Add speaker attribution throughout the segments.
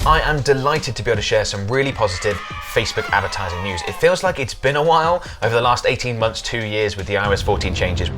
Speaker 1: I am delighted to be able to share some really positive Facebook advertising news. It feels like it's been a while over the last 18 months, 2 years with the iOS 14 changes.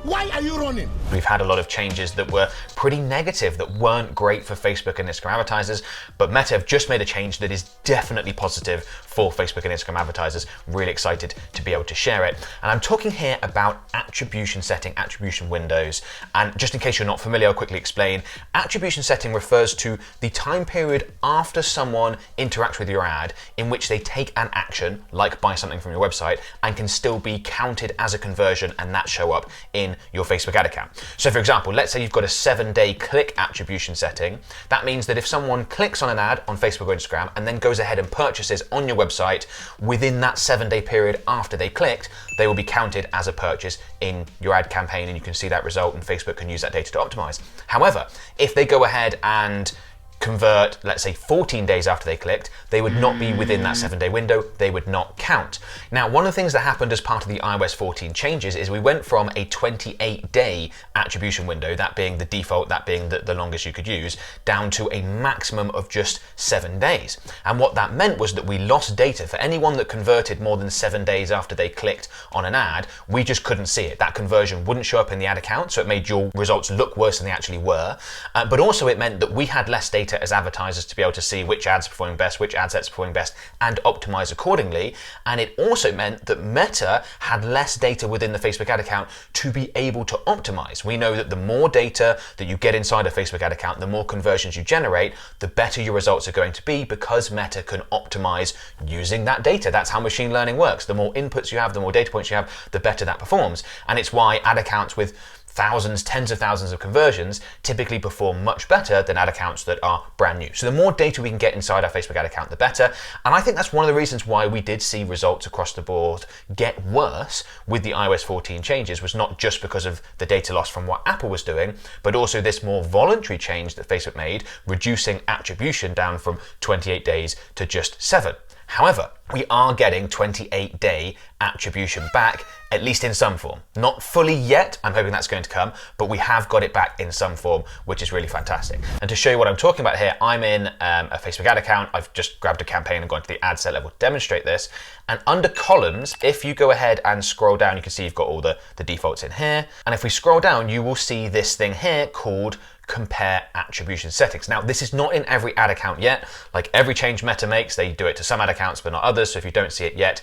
Speaker 2: Why are you running?
Speaker 1: We've had a lot of changes that were pretty negative, that weren't great for Facebook and Instagram advertisers, but Meta have just made a change that is definitely positive for Facebook and Instagram advertisers. Really excited to be able to share it. And I'm talking here about attribution setting, attribution windows. And just in case you're not familiar, I'll quickly explain. Attribution setting refers to the time period after someone interacts with your ad in which they take an action, like buy something from your website, and can still be counted as a conversion and that show up in your Facebook ad account. So for example, let's say you've got a 7-day click attribution setting. That means that if someone clicks on an ad on Facebook or Instagram and then goes ahead and purchases on your website within that 7-day period after they clicked, they will be counted as a purchase in your ad campaign, and you can see that result, and Facebook can use that data to optimize. However, if they go ahead and convert, let's say 14 days after they clicked, they would not be within that 7-day window, they would not count. Now, one of the things that happened as part of the iOS 14 changes is we went from a 28-day attribution window, that being the default, that being the longest you could use, down to a maximum of just 7 days. And what that meant was that we lost data. For anyone that converted more than 7 days after they clicked on an ad, we just couldn't see it. That conversion wouldn't show up in the ad account, so it made your results look worse than they actually were. But also it meant that we had less data as advertisers to be able to see which ads are performing best, which ad sets are performing best, and optimize accordingly. And it also meant that Meta had less data within the Facebook ad account to be able to optimize. We know that the more data that you get inside a Facebook ad account, the more conversions you generate, the better your results are going to be, because Meta can optimize using that data. That's how machine learning works. The more inputs you have, the more data points you have, the better that performs. And it's why ad accounts with thousands, tens of thousands of conversions typically perform much better than ad accounts that are brand new. So the more data we can get inside our Facebook ad account, the better. And I think that's one of the reasons why we did see results across the board get worse with the iOS 14 changes, was not just because of the data loss from what Apple was doing, but also this more voluntary change that Facebook made, reducing attribution down from 28 days to just 7. However, we are getting 28-day attribution back, at least in some form. Not fully yet, I'm hoping that's going to come, but we have got it back in some form, which is really fantastic. And to show you what I'm talking about here, I'm in a Facebook ad account. I've just grabbed a campaign and gone to the ad set level to demonstrate this. And under columns, if you go ahead and scroll down, you can see you've got all the defaults in here. And if we scroll down, you will see this thing here called compare attribution settings. Now, this is not in every ad account yet. Like every change Meta makes, they do it to some ad accounts, but not others. So if you don't see it yet,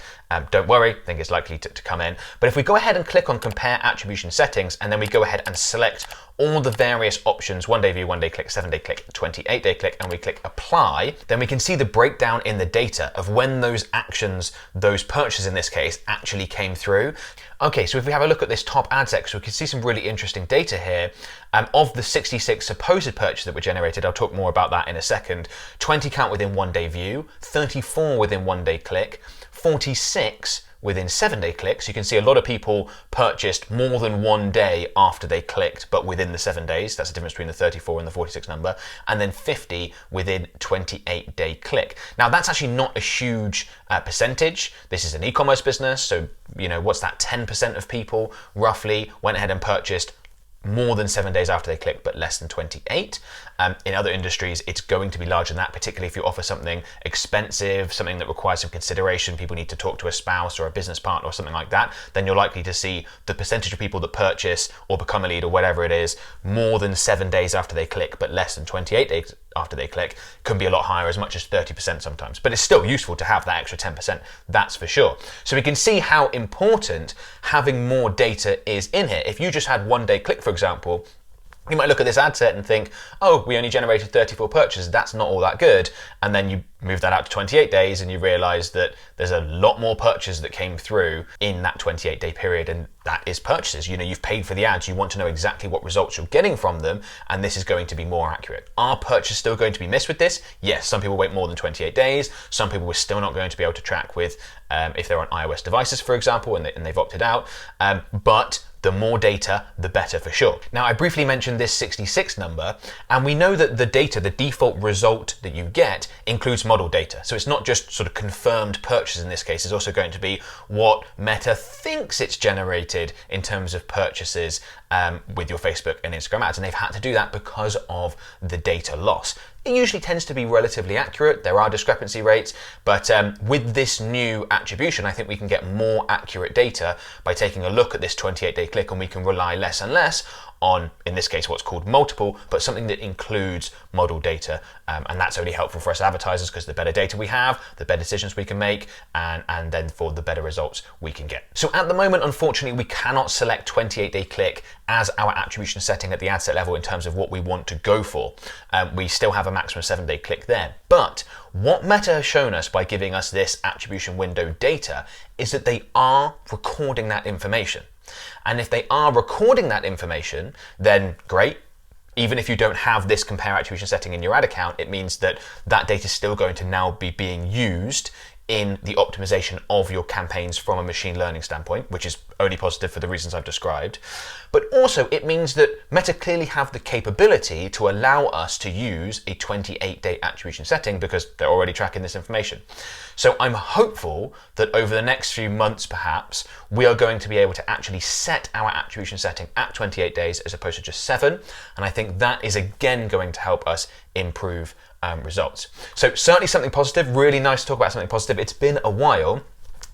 Speaker 1: don't worry, I think it's likely to come in. But if we go ahead and click on compare attribution settings, and then we go ahead and select all the various options, 1-day view, 1-day click, 7-day click, 28-day click, and we click apply, then we can see the breakdown in the data of when those actions, those purchases in this case, actually came through. Okay, so if we have a look at this top ad set, so we can see some really interesting data here. Of the 66 supposed purchases that were generated, I'll talk more about that in a second, 20 count within 1-day view, 34 within 1-day click, 46 within 7-day clicks. You can see a lot of people purchased more than 1 day after they clicked, but within the 7 days. That's the difference between the 34 and the 46 number. And then 50 within 28-day click. Now, that's actually not a huge percentage. This is an e-commerce business. So, you know, what's that? 10% of people roughly went ahead and purchased more than 7 days after they click, but less than 28. In other industries, it's going to be larger than that, particularly if you offer something expensive, something that requires some consideration, people need to talk to a spouse or a business partner or something like that, then you're likely to see the percentage of people that purchase or become a lead or whatever it is more than 7 days after they click, but less than 28 days after they click, can be a lot higher, as much as 30% sometimes. But it's still useful to have that extra 10%, that's for sure. So we can see how important having more data is in here. If you just had 1-day click, for example, you might look at this ad set and think, oh, we only generated 34 purchases, that's not all that good. And then you move that out to 28 days and you realize that there's a lot more purchases that came through in that 28-day period, and that is purchases. You know, you've paid for the ads, you want to know exactly what results you're getting from them, and this is going to be more accurate. Are purchases still going to be missed with this? Yes, some people wait more than 28 days. Some people we're still not going to be able to track with if they're on iOS devices, for example, and they've opted out. But the more data, the better for sure. Now, I briefly mentioned this 66 number, and we know that the data, the default result that you get, includes model data. So it's not just sort of confirmed purchases in this case, it's also going to be what Meta thinks it's generated in terms of purchases with your Facebook and Instagram ads, and they've had to do that because of the data loss. It usually tends to be relatively accurate. There are discrepancy rates, but with this new attribution, I think we can get more accurate data by taking a look at this 28-day click, and we can rely less and less on, in this case, what's called multiple, but something that includes model data. And that's only helpful for us advertisers because the better data we have, the better decisions we can make, and then for the better results we can get. So at the moment, unfortunately, we cannot select 28-day click as our attribution setting at the ad set level in terms of what we want to go for. We still have a maximum 7-day click there. But what Meta has shown us by giving us this attribution window data is that they are recording that information. And if they are recording that information, then great. Even if you don't have this compare attribution setting in your ad account, it means that that data is still going to now be being used in the optimization of your campaigns from a machine learning standpoint, which is only positive for the reasons I've described. But also it means that Meta clearly have the capability to allow us to use a 28-day attribution setting because they're already tracking this information. So I'm hopeful that over the next few months, perhaps, we are going to be able to actually set our attribution setting at 28 days as opposed to just 7. And I think that is again going to help us improve results. So certainly something positive, really nice to talk about something positive. It's been a while.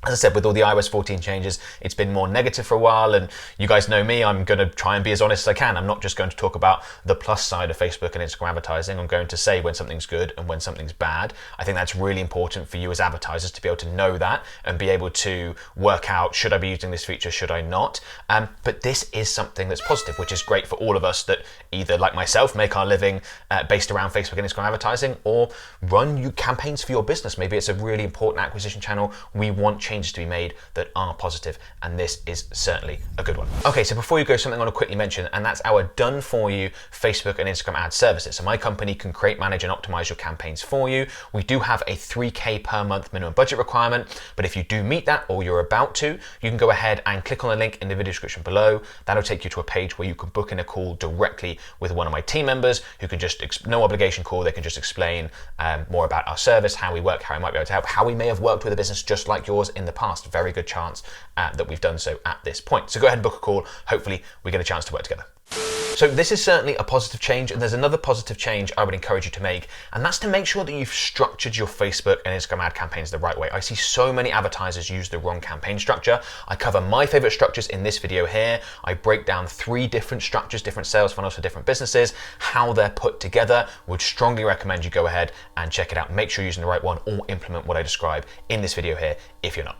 Speaker 1: As I said, with all the iOS 14 changes, it's been more negative for a while, and you guys know me, I'm going to try and be as honest as I can. I'm not just going to talk about the plus side of Facebook and Instagram advertising. I'm going to say when something's good and when something's bad. I think that's really important for you as advertisers to be able to know that and be able to work out, should I be using this feature, should I not? But this is something that's positive, which is great for all of us that either, like myself, make our living based around Facebook and Instagram advertising, or run your campaigns for your business. Maybe it's a really important acquisition channel. We want changes to be made that are positive, and this is certainly a good one. Okay, so before you go, something I want to quickly mention, and that's our done for you Facebook and Instagram ad services. So my company can create, manage, and optimize your campaigns for you. We do have a 3K per month minimum budget requirement, but if you do meet that or you're about to, you can go ahead and click on the link in the video description below. That'll take you to a page where you can book in a call directly with one of my team members who can just, no obligation call, they can just explain more about our service, how we work, how we might be able to help, how we may have worked with a business just like yours in the past. Very good chance that we've done so at this point. So go ahead and book a call. Hopefully we get a chance to work together. So this is certainly a positive change, and there's another positive change I would encourage you to make, and that's to make sure that you've structured your Facebook and Instagram ad campaigns the right way. I see so many advertisers use the wrong campaign structure. I cover my favorite structures in this video here. I break down 3 different structures, different sales funnels for different businesses, how they're put together. Would strongly recommend you go ahead and check it out. Make sure you're using the right one or implement what I describe in this video here if you're not.